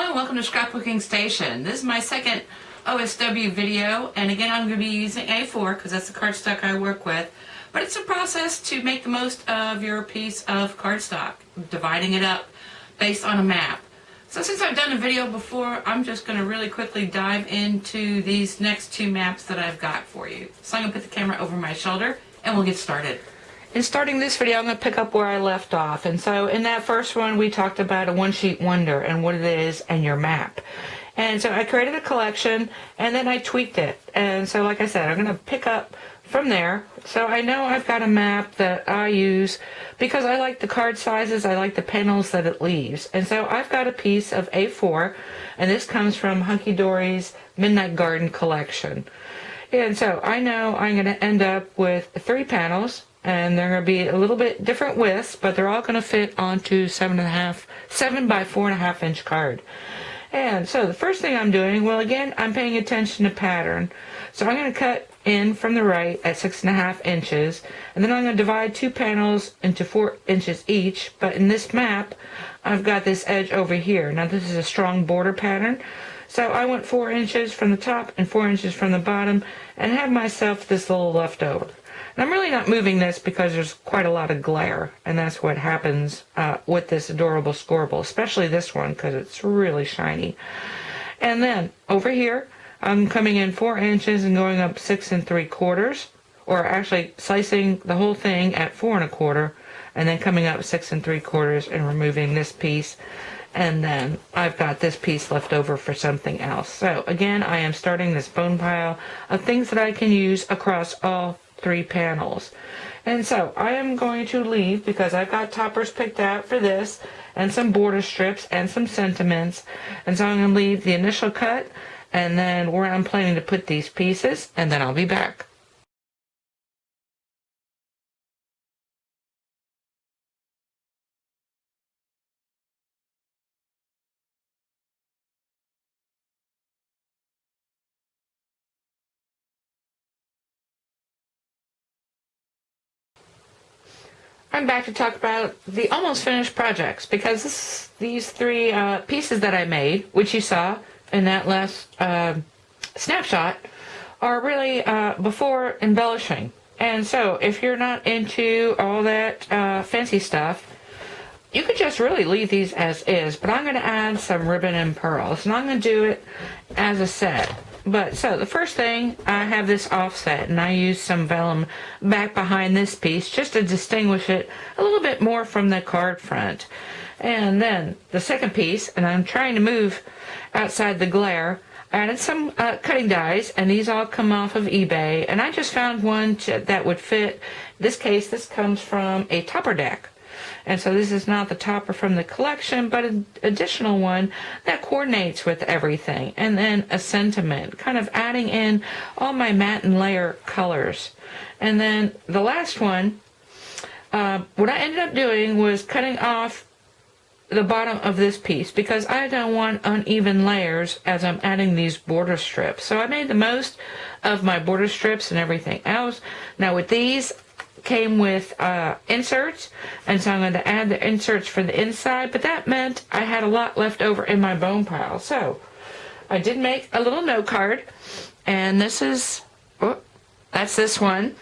Hello, welcome to Scrapbooking Station. This is my second OSW video, and again I'm going to be using A4 because that's the cardstock I work with. But it's a process to make the most of your piece of cardstock, dividing it up based on a map. So since I've done a video before, I'm just going to really quickly dive into these next two maps that I've got for you. So I'm going to put the camera over my shoulder and we'll get started. In starting this video, I'm going to pick up where I left off. And so in that first one, we talked about a one-sheet wonder and what it is and your map. And so I created a collection and then I tweaked it. And so like I said, I'm going to pick up from there. So I know I've got a map that I use because I like the card sizes, I like the panels that it leaves. And so I've got a piece of A4, and this comes from Hunkydory's Midnight Garden collection. And so I know I'm going to end up with 3 panels, and they're going to be a little bit different widths, but they're all going to fit onto 7 by 4.5 inch card. And so the first thing I'm doing, well again, I'm paying attention to pattern. So I'm going to cut in from the right at 6.5 inches, and then I'm going to divide 2 panels into 4 inches each. But in this map, I've got this edge over here. Now this is a strong border pattern. So I went 4 inches from the top and 4 inches from the bottom and have myself this little leftover. And I'm really not moving this because there's quite a lot of glare, and that's what happens with this Adorable Scorable, especially this one because it's really shiny. And then over here, I'm coming in 4 inches and going up 6 3/4, or actually slicing the whole thing at 4 1/4, and then coming up 6 3/4 and removing this piece. And then I've got this piece left over for something else. So again, I am starting this bone pile of things that I can use across all 3 panels. And so I am going to leave, because I've got toppers picked out for this and some border strips and some sentiments. And so I'm going to leave the initial cut and then where I'm planning to put these pieces, and then I'll be back. I'm back to talk about the almost finished projects, because these 3 pieces that I made, which you saw in that last snapshot, are really before embellishing. And so if you're not into all that fancy stuff, you could just really leave these as is, but I'm going to add some ribbon and pearls, and I'm going to do it as a set. But so the first thing, I have this offset, and I use some vellum back behind this piece just to distinguish it a little bit more from the card front. And then the second piece, and I'm trying to move outside the glare, I added some cutting dies, and these all come off of eBay, and I just found one that would fit. In this case, this comes from a topper deck. And so this is not the topper from the collection, but an additional one that coordinates with everything. And then a sentiment, kind of adding in all my matte and layer colors. And then the last one, what I ended up doing was cutting off the bottom of this piece because I don't want uneven layers as I'm adding these border strips. So I made the most of my border strips and everything else. Now with these, came with inserts, and so I'm going to add the inserts for the inside, but that meant I had a lot left over in my bone pile. So I did make a little note card, and this is, that's this one.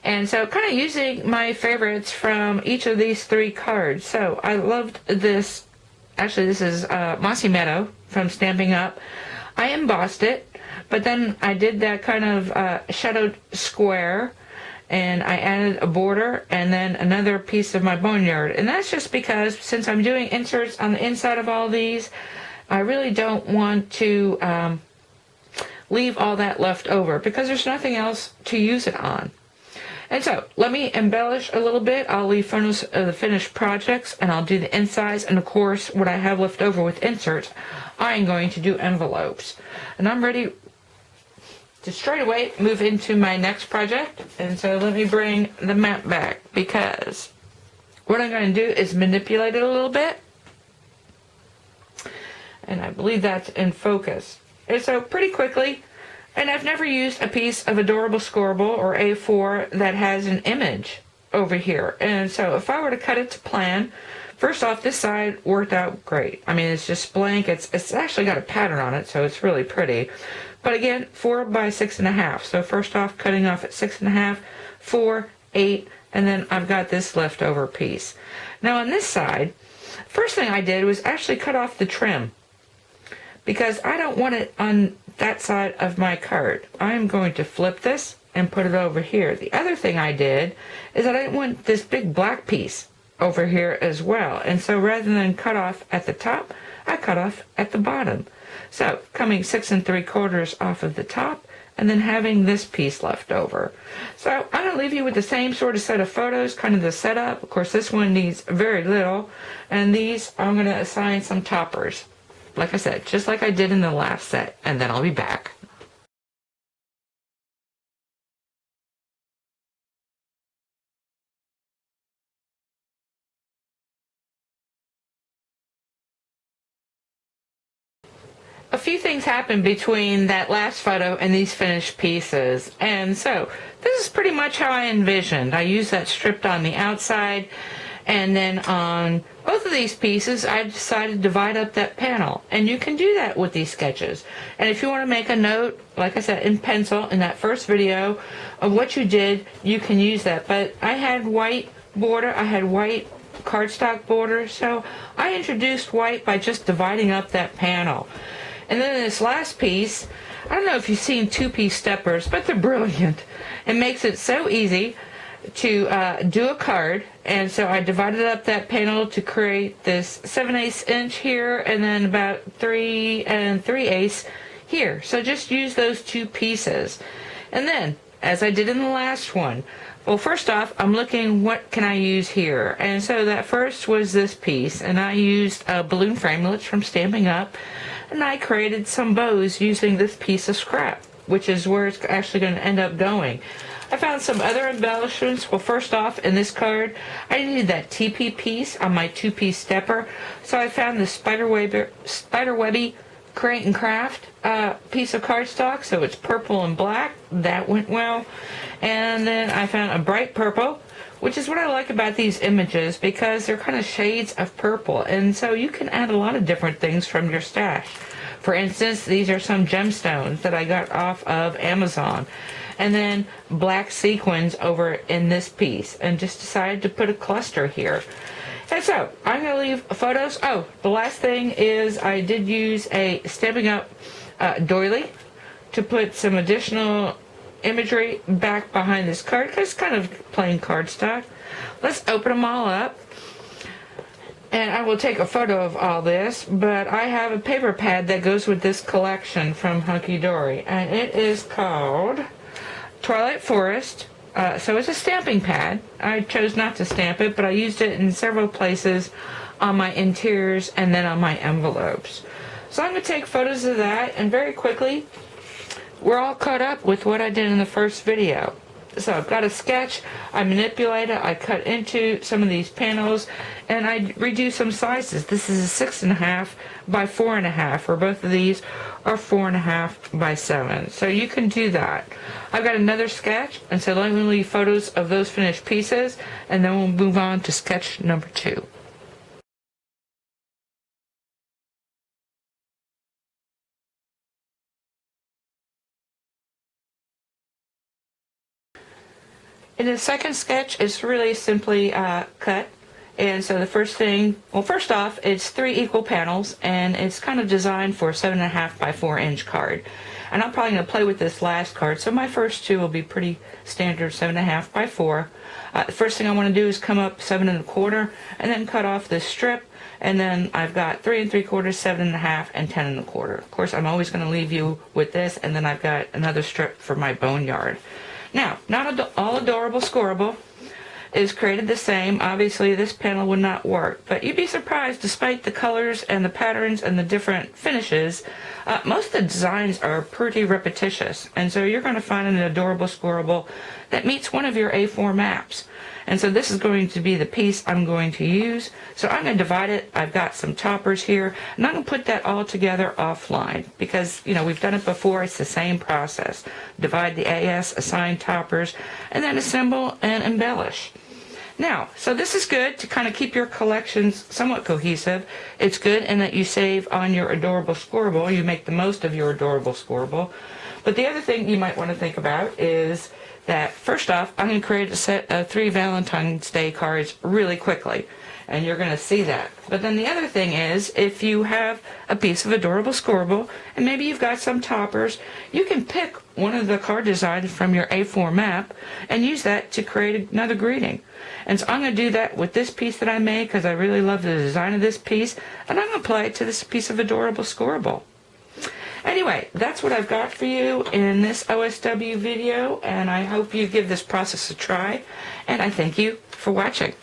And so kind of using my favorites from each of these 3 cards. So I loved this. Actually, this is Mossy Meadow from Stampin' Up. I embossed it, but then I did that kind of shadowed square, and I added a border and then another piece of my boneyard. And that's just because since I'm doing inserts on the inside of all these, I really don't want to leave all that left over because there's nothing else to use it on. And so let me embellish a little bit. I'll leave the finished projects, and I'll do the insides, and of course what I have left over with inserts, I'm going to do envelopes. And I'm ready to straight away move into my next project. And so let me bring the map back, because what I'm going to do is manipulate it a little bit, and I believe that's in focus. And so pretty quickly, and I've never used a piece of Adorable Scorable or A4 that has an image over here. And so if I were to cut it to plan, First off, this side worked out great. I mean, it's just blank. It's actually got a pattern on it, so it's really pretty. But again, 4 by 6.5. So first off, cutting off at 6.5, 4, 8, and then I've got this leftover piece. Now on this side, first thing I did was actually cut off the trim, because I don't want it on that side of my card. I'm going to flip this and put it over here. The other thing I did is that I didn't want this big black piece over here as well. And so rather than cut off at the top, I cut off at the bottom. So coming 6 3/4 off of the top, and then having this piece left over. So I'm going to leave you with the same sort of set of photos, kind of the setup. Of course, this one needs very little, and these I'm going to assign some toppers. Like I said, just like I did in the last set, and then I'll be back. A few things happened between that last photo and these finished pieces, and so this is pretty much how I envisioned. I used that stripped on the outside, and then on both of these pieces I decided to divide up that panel, and you can do that with these sketches. And if you want to make a note, like I said, in pencil in that first video of what you did, you can use that. But I had white border, I had white cardstock border, so I introduced white by just dividing up that panel. And then this last piece, I don't know if you've seen two-piece steppers, but they're brilliant. It makes it so easy to do a card, and so I divided up that panel to create this 7/8 inch here, and then about 3 3/8 here. So just use those two pieces. And then, as I did in the last one, well, first off, I'm looking what can I use here. And so that first was this piece, and I used balloon framelits from Stamping Up, and I created some bows using this piece of scrap, which is where it's actually going to end up going. I found some other embellishments. Well, first off, in this card, I needed that TP piece on my two-piece stepper, so I found the Spiderwebby Create and Craft piece of cardstock, so it's purple and black. That went well. And then I found a bright purple, which is what I like about these images, because they're kind of shades of purple, and so you can add a lot of different things from your stash. For instance, these are some gemstones that I got off of Amazon, and then black sequins over in this piece, and just decided to put a cluster here. And so I'm going to leave photos. Oh, the last thing is I did use a Stamping Up doily to put some additional imagery back behind this card, because it's kind of plain cardstock. Let's open them all up, and I will take a photo of all this. But I have a paper pad that goes with this collection from Hunkydory, and it is called Twilight Forest. So it's a stamping pad. I chose not to stamp it, but I used it in several places on my interiors and then on my envelopes. So I'm going to take photos of that, and very quickly we're all caught up with what I did in the first video. So I've got a sketch, I manipulate it, I cut into some of these panels, and I redo some sizes. This is a 6.5 by 4.5, or both of these are 4.5 by 7. So you can do that. I've got another sketch, and so let me leave photos of those finished pieces, and then we'll move on to sketch number 2. In the second sketch, it's really simply cut. And so the first thing, well, first off, it's 3 equal panels, and it's kind of designed for a 7.5 by 4 inch card. And I'm probably going to play with this last card, so my first 2 will be pretty standard 7.5 by 4. The first thing I want to do is come up 7 1/4, and then cut off this strip, and then I've got 3 3/4, 7.5, and 10 1/4. Of course, I'm always going to leave you with this, and then I've got another strip for my boneyard. Now, not all Adorable Scorable is created the same. Obviously, this panel would not work, but you'd be surprised, despite the colors and the patterns and the different finishes, most of the designs are pretty repetitious, and so you're going to find an Adorable Scorable that meets one of your A4 maps. And so this is going to be the piece I'm going to use. So I'm going to divide it. I've got some toppers here, and I'm going to put that all together offline, because, you know, we've done it before. It's the same process. Divide the AS, assign toppers, and then assemble and embellish. Now, so this is good to kind of keep your collections somewhat cohesive. It's good in that you save on your Adorable Scorable. You make the most of your Adorable Scorable. But the other thing you might want to think about is that, first off, I'm going to create a set of 3 Valentine's Day cards really quickly. And you're going to see that. But then the other thing is, if you have a piece of Adorable Scorable, and maybe you've got some toppers, you can pick one of the card designs from your A4 map and use that to create another greeting. And so I'm going to do that with this piece that I made because I really love the design of this piece, and I'm going to apply it to this piece of Adorable Scorable. Anyway, that's what I've got for you in this OSW video, and I hope you give this process a try, and I thank you for watching.